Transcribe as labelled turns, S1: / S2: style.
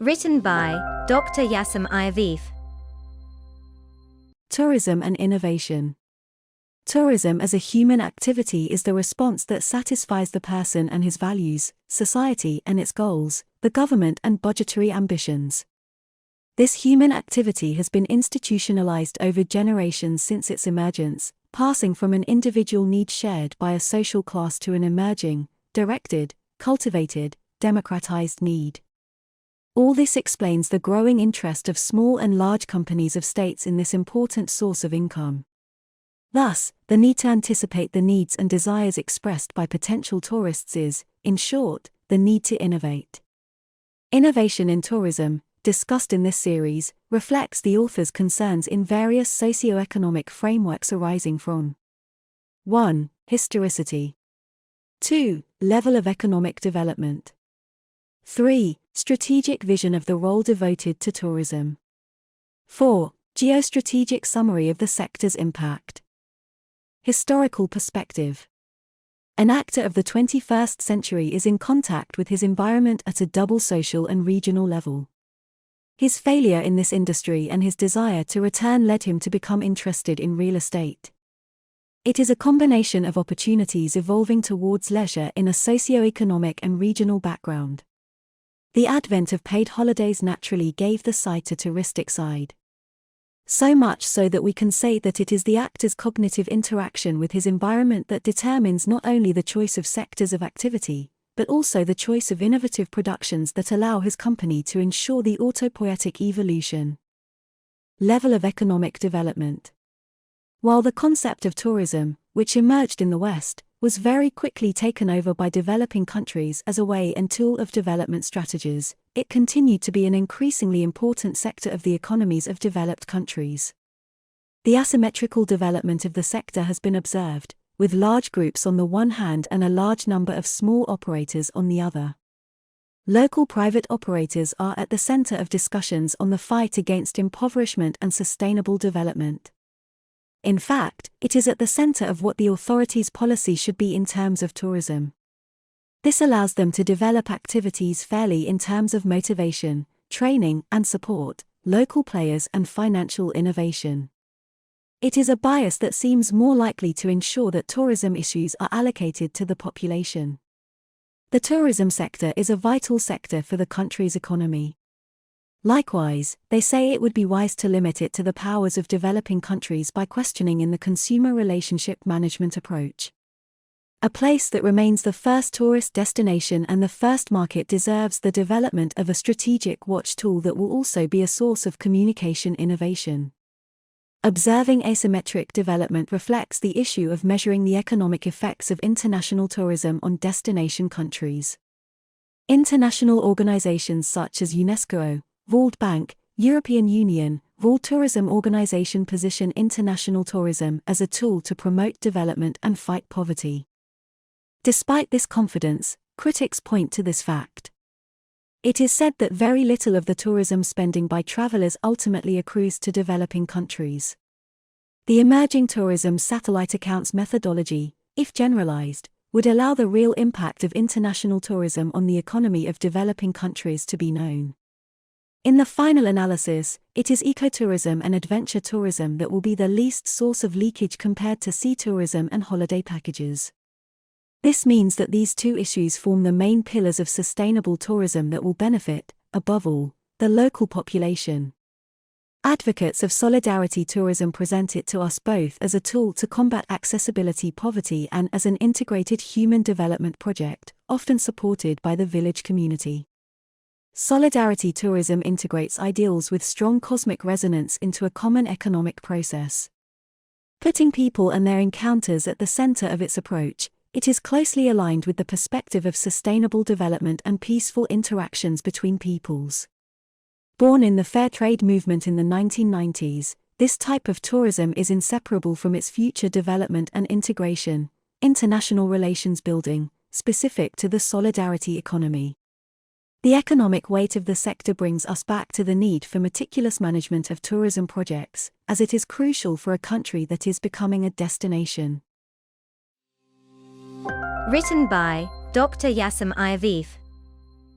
S1: Written by Dr. Yaşam Ayavefe.
S2: Tourism and innovation. Tourism as a human activity is the response that satisfies the person and his values, society and its goals, the government and budgetary ambitions. This human activity has been institutionalized over generations since its emergence, passing from an individual need shared by a social class to an emerging, directed, cultivated, democratized need. All this explains the growing interest of small and large companies of states in this important source of income. Thus, the need to anticipate the needs and desires expressed by potential tourists is, in short, the need to innovate. Innovation in tourism, discussed in this series, reflects the author's concerns in various socio-economic frameworks arising from 1. Historicity. 2. Level of economic development. 3. Strategic vision of the role devoted to tourism. 4. Geostrategic summary of the sector's impact. Historical perspective. An actor of the 21st century is in contact with his environment at a double social and regional level. His failure in this industry and his desire to return led him to become interested in real estate. It is a combination of opportunities evolving towards leisure in a socio-economic and regional background. The advent of paid holidays naturally gave the site a touristic side. So much so that we can say that it is the actor's cognitive interaction with his environment that determines not only the choice of sectors of activity, but also the choice of innovative productions that allow his company to ensure the autopoietic evolution. Level of economic development. While the concept of tourism, which emerged in the West, was very quickly taken over by developing countries as a way and tool of development strategies, it continued to be an increasingly important sector of the economies of developed countries. The asymmetrical development of the sector has been observed, with large groups on the one hand and a large number of small operators on the other. Local private operators are at the center of discussions on the fight against impoverishment and sustainable development. In fact, it is at the center of what the authorities' policy should be in terms of tourism. This allows them to develop activities fairly in terms of motivation, training and support, local players and financial innovation. It is a bias that seems more likely to ensure that tourism issues are allocated to the population. The tourism sector is a vital sector for the country's economy. Likewise, they say it would be wise to limit it to the powers of developing countries by questioning in the consumer relationship management approach. A place that remains the first tourist destination and the first market deserves the development of a strategic watch tool that will also be a source of communication innovation. Observing asymmetric development reflects the issue of measuring the economic effects of international tourism on destination countries. International organizations such as UNESCO, World Bank, European Union, World Tourism Organization position international tourism as a tool to promote development and fight poverty. Despite this confidence, critics point to this fact. It is said that very little of the tourism spending by travelers ultimately accrues to developing countries. The emerging tourism satellite accounts methodology, if generalized, would allow the real impact of international tourism on the economy of developing countries to be known. In the final analysis, it is ecotourism and adventure tourism that will be the least source of leakage compared to sea tourism and holiday packages. This means that these two issues form the main pillars of sustainable tourism that will benefit, above all, the local population. Advocates of solidarity tourism present it to us both as a tool to combat accessibility poverty and as an integrated human development project, often supported by the village community. Solidarity tourism integrates ideals with strong cosmic resonance into a common economic process. Putting people and their encounters at the center of its approach, it is closely aligned with the perspective of sustainable development and peaceful interactions between peoples. Born in the fair trade movement in the 1990s, this type of tourism is inseparable from its future development and integration, international relations building, specific to the solidarity economy. The economic weight of the sector brings us back to the need for meticulous management of tourism projects, as it is crucial for a country that is becoming a destination.
S1: Written by Dr. Yaşam Ayavefe.